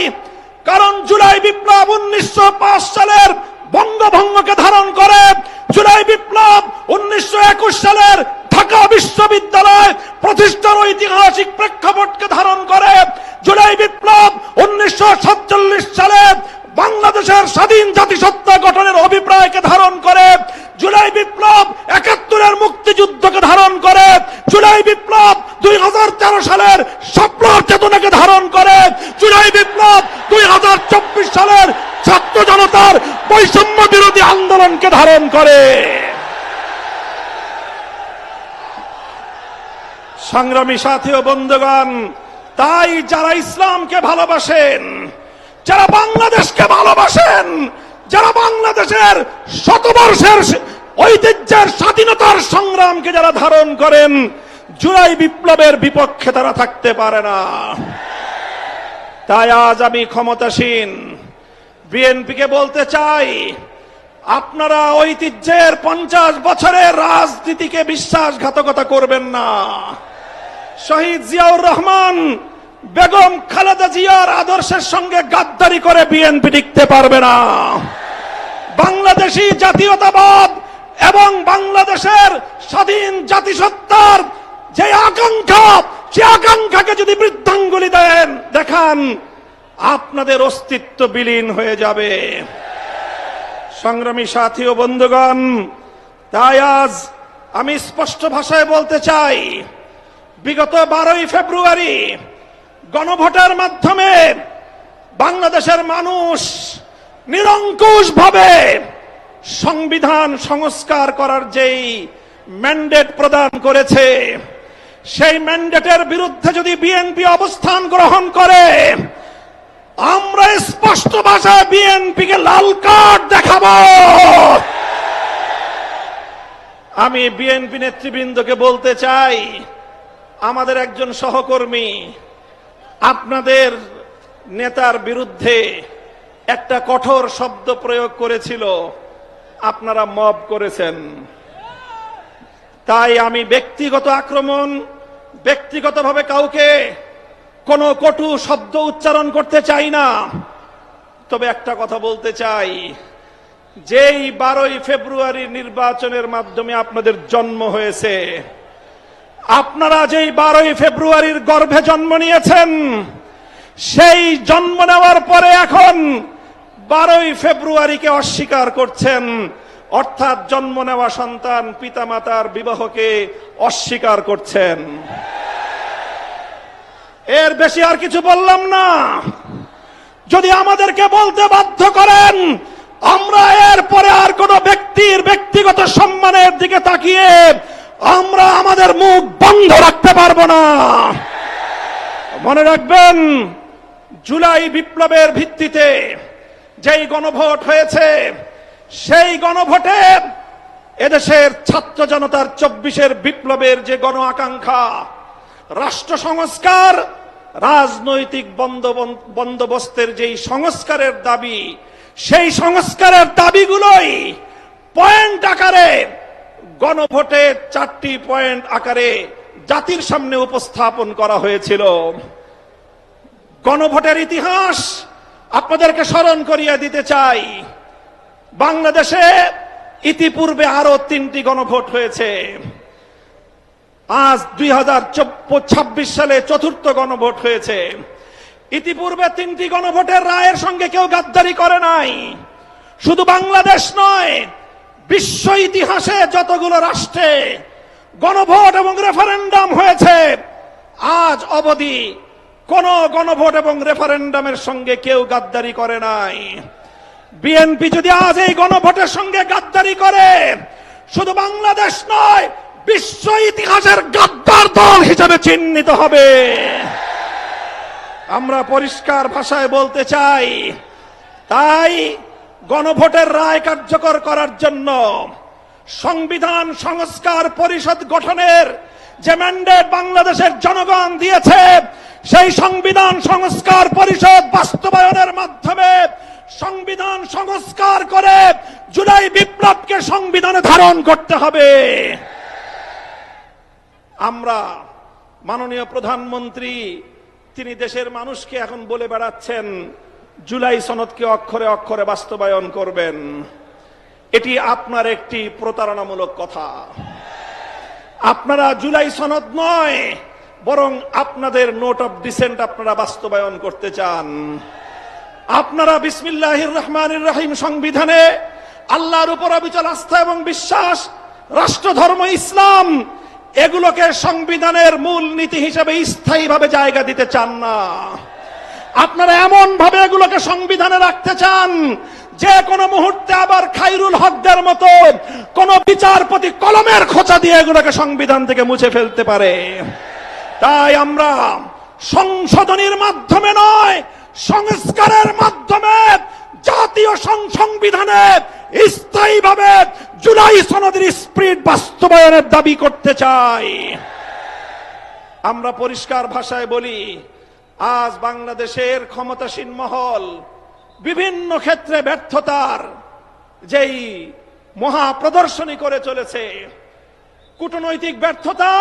কারণ জুলাই বিপ্লব 1905 সালের বঙ্গভঙ্গকে ধারণ করে, জুলাই বিপ্লব 1921 সালের ঢাকা বিশ্ববিদ্যালয় প্রতিষ্ঠার ঐতিহাসিক প্রেক্ষাপটকে ধারণ করে, জুলাই বিপ্লব 1947 সালে বাংলাদেশের স্বাধীন জাতিসত্তা গঠনের অভিপ্রায়কে ধারণ করে, জুলাই বিপ্লব 71-এর মুক্তিযুদ্ধকে ধারণ করে, জুলাই বিপ্লব 2013 সালের স্বপ্নের চেতনাকে ধারণ করে, জুলাই বিপ্লব 2024 সালের ছাত্র জনতার বৈষম্য বিরোধী আন্দোলনকে ধারণ করে। সংগ্রামী সাথী ও বন্ধুগণ, তাই যারা ইসলামকে ভালোবাসেন, যারা বাংলাদেশকে ভালোবাসেন, যারা বাংলাদেশের শতবর্ষের ঐতিহ্যের স্বাধীনতার সংগ্রামকে যারা ধারণ করেন, জুলাই বিপ্লবের বিপক্ষে তারা থাকতে পারে না। তাই আজ আমি ক্ষমতাসীন বিএনপিকে বলতে চাই, আপনারা ঐতিহ্যের 50 বছরের রাজনীতিকে বিশ্বাসঘাতকতা করবেন না। শহীদ জিয়াউর রহমান, বেগম খালেদা জিয়ার আদর্শের সঙ্গে গাদ্দারি করে বিএনপি টিকতে পারবে না। বাংলাদেশি জাতীয়তাবাদ এবং বাংলাদেশের স্বাধীন জাতিসত্তার যে আকাঙ্ক্ষা, সে আকাঙ্ক্ষাকে যদি বৃদ্ধাঙ্গুলি দেখান, আপনাদের অস্তিত্ব বিলীন হয়ে যাবে। সংগ্রামী সাথী ও বন্ধুগণ, তাই আজ আমি স্পষ্ট ভাষায় বলতে চাই, বিগত 12ই ফেব্রুয়ারি গণভোটের মাধ্যমে বাংলাদেশের মানুষ নিরঙ্কুশ ভাবে সংবিধান সংস্কার করার যেই ম্যান্ডেট প্রদান করেছে, সেই ম্যান্ডেটের বিরুদ্ধে যদি বিএনপি অবস্থান গ্রহণ করে, আমরা স্পষ্ট ভাষায় বিএনপিকে লাল কার্ড দেখাবো। আমি বিএনপি নেতৃবৃন্দকে বলতে চাই, আমাদের একজন সহকর্মী আপনাদের নেতার বিরুদ্ধে একটা কঠোর শব্দ প্রয়োগ করেছিল, আপনারা মব করেছেন। তাই আমি ব্যক্তিগত আক্রমণ, ব্যক্তিগতভাবে কাউকে কোনো কটু শব্দ উচ্চারণ করতে চাই না। তবে একটা কথা বলতে চাই, যেই 12ই ফেব্রুয়ারি নির্বাচনের মাধ্যমে আপনাদের জন্ম হয়েছে, আপনারা যেই 12ই ফেব্রুয়ারির গর্ভে জন্ম নিয়েছেন, সেই জন্ম নেওয়ার পরে এখন 12ই ফেব্রুয়ারিকে অস্বীকার করছেন, অর্থাৎ জন্ম নেওয়া সন্তান পিতামাতার বিবাহকে অস্বীকার করছেন। এর বেশি আর কিছু বললাম না। যদি আমাদেরকে বলতে বাধ্য করেন, আমরা এরপরে আর কোন ব্যক্তির ব্যক্তিগত সম্মানের দিকে তাকিয়ে আমরা আমাদের মুখ বন্ধ রাখতে পারবো না। মনে রাখবেন, জুলাই বিপ্লবের ভিত্তিতে যেই গণভোট হয়েছে, সেই গণভোটে এদেশের ছাত্র জনতার 24-এর বিপ্লবের যে গণ আকাঙ্ক্ষা, রাষ্ট্র সংস্কার, রাজনৈতিক বন্দোবস্তের যেই সংস্কারের দাবি, সেই সংস্কারের দাবিগুলোই পয়েন্ট আকারে গণভোটে 4টি পয়েন্ট আকারে জাতির সামনে উপস্থাপন করা হয়েছিল। গণভোটের ইতিহাস আপনাদেরকে স্মরণ করিয়ে দিতে চাই। বাংলাদেশে ইতিপূর্বে আরো 3টি গণভোট হয়েছে। আজ 2026 সালে 4র্থ গণভোট হয়েছে। ইতিপূর্বে 3টি গণভোটের রায়ের সঙ্গে কেউ গাদ্দারি করে নাই। শুধু বাংলাদেশ নয়, বিশ্ব ইতিহাসে যতগুলো রাষ্ট্রে গণভোট এবং রেফারেন্ডাম হয়েছে, আজ অবধি কোন গণভোট এবং রেফারেন্ডামের সঙ্গে কেউ গাদ্দারি করে নাই। বিএনপি যদি আজ এই গণভোটের সঙ্গে গাদ্দারি করে, শুধু বাংলাদেশ নয়, বিশ্ব ইতিহাসের গাদ্দার দল হিসেবে চিহ্নিত হবে। আমরা পরিষ্কার ভাষায় বলতে চাই, তাই গণভোটের রায় কার্যকর করার জন্য সংবিধান সংস্কার পরিষদ গঠনের যে ম্যান্ডেট বাংলাদেশের জনগণ দিয়েছে, সেই সংবিধান সংস্কার পরিষদ বাস্তবায়নের মাধ্যমে সংবিধান সংস্কার করে জুলাই বিপ্লবকে সংবিধানে ধারণ করতে হবে। আমরা মাননীয় প্রধানমন্ত্রী তিনি দেশের মানুষকে এখন বলে বেড়াচ্ছেন জুলাই সনদকে অক্ষরে অক্ষরে বাস্তবায়ন করবেন। এটি আপনার একটি প্রতারণামূলক কথা। আপনারা জুলাই সনদ নয়, বরং আপনাদের নোট অফ ডিসেন্ট আপনারা বাস্তবায়ন করতে চান। আপনারা বিসমিল্লাহির রহমানির রহিম সংবিধানে আল্লাহর উপর অবিচল আস্থা এবং বিশ্বাস, রাষ্ট্র ধর্ম ইসলাম, এগুলোকে সংবিধানের মূল নীতি হিসেবে স্থায়ীভাবে জায়গা দিতে চান না। আপনারা এমন ভাবে এগুলোকে সংবিধানে রাখতে চান যে কোনো মুহূর্তে আবার খায়রুল হকদের মতো কোন বিচারপতি কলমের খোঁচা দিয়ে এগুলোকে সংবিধান থেকে মুছে ফেলতে পারে। তাই আমরা সংশোধনীর মাধ্যমে নয়, সংস্কারের মাধ্যমে জাতীয় সংবিধানে স্থায়ীভাবে জুলাই সনদের স্পিরিট বাস্তবায়নের দাবি করতে চাই। আমরা পরিষ্কার ভাষায় বলি, আজ বাংলাদেশের ক্ষমতাসীন মহল বিভিন্ন ক্ষেত্রে ব্যর্থতার যেই মহা প্রদর্শনী করে চলেছে, কূটনৈতিক ব্যর্থতা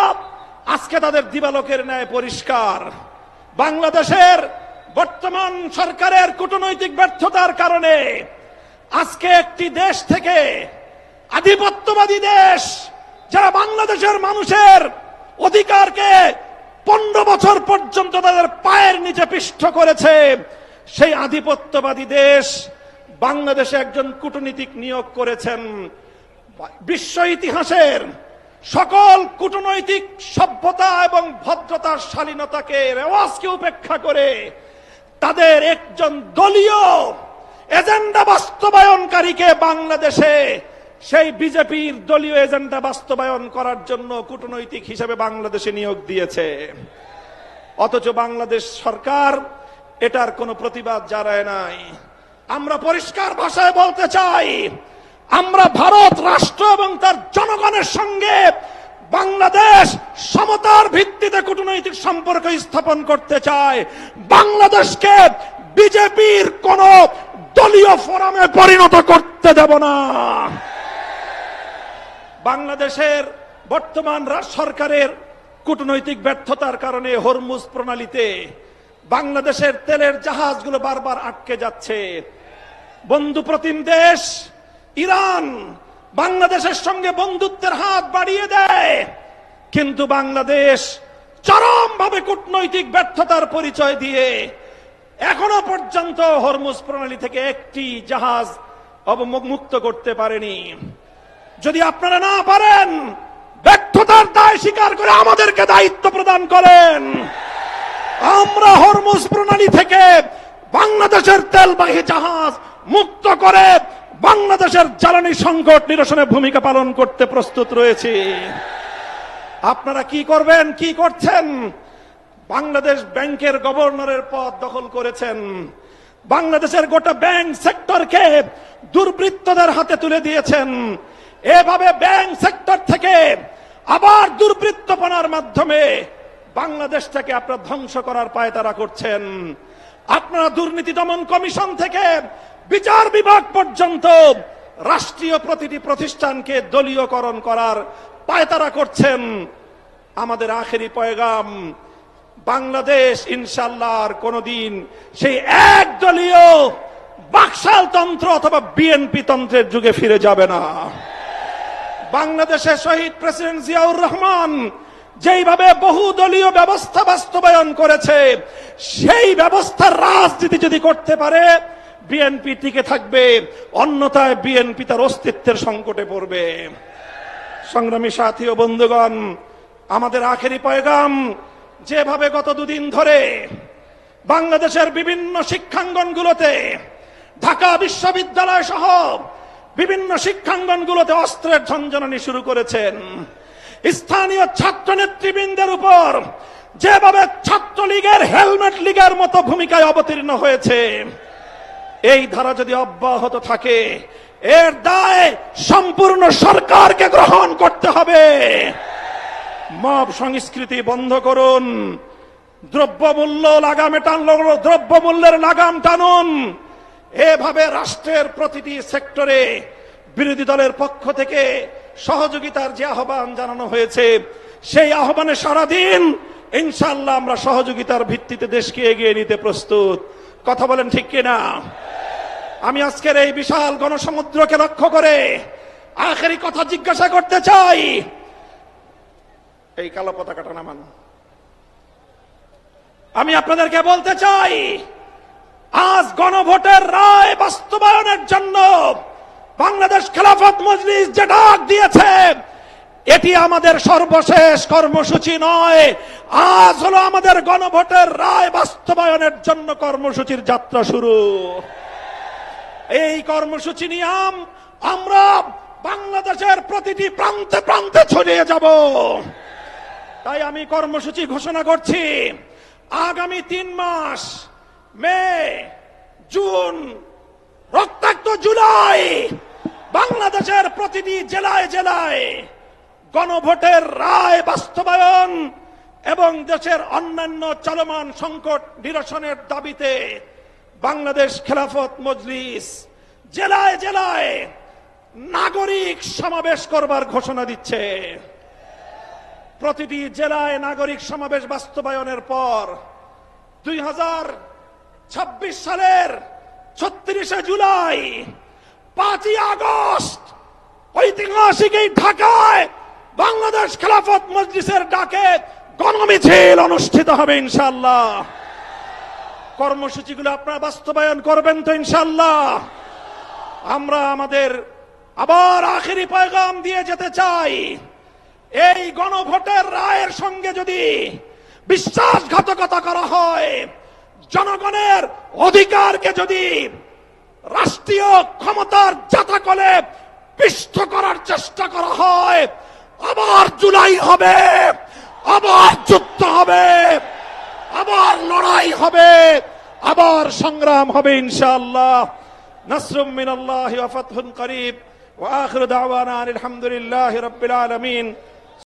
আজকে তাদের দিবালোকের ন্যায় পরিষ্কার। বাংলাদেশের বর্তমান সরকারের কূটনৈতিক ব্যর্থতার কারণে আজকে একটি দেশ থেকে আধিপত্যবাদী দেশ, যারা বাংলাদেশের মানুষের অধিকারকে 15 বছর পর্যন্ত তাদের পায়ের নিচে পিষ্ট করেছে, সেই আধিপত্যবাদী দেশ বাংলাদেশে একজন কূটনীতিক নিয়োগ করেছেন। বিশ্ব ইতিহাসের সকল কূটনৈতিক সভ্যতা এবং ভদ্রতার শালীনতাকে, রেওয়াজকে উপেক্ষা করে তাদের একজন দলীয় এজেন্ডা বাস্তবায়নকারীকে বাংলাদেশে সেই বিজেপির দলীয় এজেন্ডা বাস্তবায়ন করার জন্য কূটনৈতিক হিসেবে বাংলাদেশে নিয়োগ দিয়েছে। অথচ বাংলাদেশ সরকার এটার কোনো প্রতিবাদ জানায় নাই। আমরা পরিষ্কার ভাষায় বলতে চাই, আমরা ভারত রাষ্ট্র এবং তার জনগণের সঙ্গে বাংলাদেশ সমতার ভিত্তিতে কূটনৈতিক সম্পর্ক স্থাপন করতে চায়। বাংলাদেশকে বিজেপির কোন দলীয় ফোরামে পরিণত করতে দেব না। বাংলাদেশের বর্তমান সরকারের কূটনৈতিক ব্যর্থতার কারণে হরমুজ প্রণালীতে বাংলাদেশের তেলের জাহাজগুলো বারবার আটকে যাচ্ছে। বন্ধুপ্রতিম দেশ ইরান বাংলাদেশের সঙ্গে বন্ধুত্বের হাত বাড়িয়ে দেয়, কিন্তু বাংলাদেশ চরমভাবে কূটনৈতিক ব্যর্থতার পরিচয় দিয়ে এখনো পর্যন্ত হরমুজ প্রণালী থেকে একটি জাহাজ অবমুক্ত করতে পারেনি। যদি আপনারা না পারেন, ব্যর্থতার দায় স্বীকার করে আমাদেরকে দায়িত্ব প্রদান করেন। আমরা হরমুজ প্রণালী থেকে বাংলাদেশের তেলবাহী জাহাজ মুক্ত করে বাংলাদেশের জ্বালানি সংকট নিরসনে ভূমিকা পালন করতে প্রস্তুত রয়েছে। আপনারা কি করবেন, কি করছেন? বাংলাদেশ ব্যাংকের গভর্নরের পদ দখল করেছেন। বাংলাদেশের গোটা ব্যাংক সেক্টরকে দুর্বৃত্তদের হাতে তুলে দিয়েছেন। এভাবে ব্যাংক সেক্টর থেকে আবার দুর্বৃত্তপনার মাধ্যমে বাংলাদেশটাকে আপনারা ধ্বংস করার পায়তারা করছেন। আপনারা দুর্নীতি দমন কমিশন থেকে বিচার বিভাগ পর্যন্ত রাষ্ট্রীয় প্রতিটি প্রতিষ্ঠানকে দলীয়করণ করার পায়তারা করছেন। আমাদের আখেরি পয়গাম, বাংলাদেশ ইনশাআল্লাহ আর কোনদিন সেই একদলীয় বাকশালতন্ত্র অথবা বিএনপি তন্ত্রের যুগে ফিরে যাবে না। বাংলাদেশের শহীদ প্রেসিডেন্ট জিয়াউর রহমান যেইভাবে বহুদলীয় ব্যবস্থা বাস্তবায়ন করেছে, সেই ব্যবস্থার রাজনীতি যদি করতে পারে বিএনপি টিকে থাকবে, অন্যথায় বিএনপি তার অস্তিত্বের সংকটে পড়বে। সংগ্রামী সাথী ও বন্ধুগণ, আমাদের আখেরি পয়গাম, যেভাবে গত দুদিন ধরে বাংলাদেশের বিভিন্ন শিক্ষাঙ্গনগুলোতে, ঢাকা বিশ্ববিদ্যালয় সহ বিভিন্ন শিক্ষাঙ্গনগুলোতে অস্ত্রের ঝনঝনানি শুরু করেছেন, স্থানীয় ছাত্র নেতৃবৃন্দের উপর যেভাবে ছাত্রলীগের হেলমেট লীগের মতো ভূমিকায় অবতীর্ণ হয়েছে, এই ধারা যদি অব্যাহত থাকে এর দায় সম্পূর্ণ সরকারকে গ্রহণ করতে হবে। মব সংস্কৃতি বন্ধ করুন, দ্রব্যমূল্য লাগামে টানল, দ্রব্যমূল্যের লাগাম টানুন। এভাবে রাষ্ট্রের প্রতিটি সেক্টরে বিরোধী দলের পক্ষ থেকে সহযোগিতার যে আহ্বান জানানো হয়েছে, সেই আহ্বানে সারাদিন ইনশাআল্লাহ আমরা সহযোগিতার ভিত্তিতে দেশকে এগিয়ে নিতে প্রস্তুত। কথা বলেন ঠিক কিনা? আমি আজকের এই বিশাল গণসমুদ্রকে লক্ষ্য করে আখেরি কথা জিজ্ঞাসা করতে চাই। এই কালো পতাকাটা নামান। আমি আপনাদেরকে বলতে চাই, আজ গণভোটের রায় বাস্তবায়নের জন্য বাংলাদেশ খেলাফত মজলিস যে ডাক দিয়েছে, এটি আমাদের সর্বশেষ কর্মসূচি নয়। আজ হলো আমাদের গণভোটের রায় বাস্তবায়নের জন্য কর্মসূচির যাত্রা শুরু। এই কর্মসূচি নিয়ে আমরা বাংলাদেশের প্রতিটি প্রান্তে প্রান্তে ছড়িয়ে যাব। তাই আমি কর্মসূচি ঘোষণা করছি, আগামী 3 মাস, মে, জুন, রক্তাক্ত জুলাই, বাংলাদেশের প্রতিটি জেলায় জেলায় গণভোটের রায় বাস্তবায়ন এবং দেশের অন্যান্য চলমান সংকট নিরসনের দাবিতে বাংলাদেশ খেলাফত মজলিস জেলায় জেলায় নাগরিক সমাবেশ করবার ঘোষণা দিচ্ছে। প্রতিটি জেলায় নাগরিক সমাবেশ বাস্তবায়নের পর 2026 সালের 36শে জুলাই, 5ই আগস্ট ঐতিহাসিক এই ঢাকায় বাংলাদেশ খেলাফত মজলিসের ডাকে গণমিছিল অনুষ্ঠিত হবে ইনশাআল্লাহ। কর্মসূচিগুলো আপনারা বাস্তবায়ন করবেন তো ইনশাআল্লাহ? আমরা আমাদের আবার আখেরি পয়গাম দিয়ে যেতে চাই, এই গণভোটের রায়ের সঙ্গে যদি বিশ্বাসঘাতকতা করা হয়, জনগণের অধিকারকে যদি রাষ্ট্রীয় ক্ষমতার জাতাকলে পিষ্ট করার চেষ্টা করা হয়, আবার জুলাই হবে, আবার যুদ্ধ হবে, আবার লড়াই হবে, আবার সংগ্রাম হবে ইনশাআল্লাহ। নাসরুম মিনাল্লাহি ওয়া ফাতহুন করিব ওয়া আখিরু দাওয়ানা আলহামদুলিল্লাহি রাব্বিল আলামিন।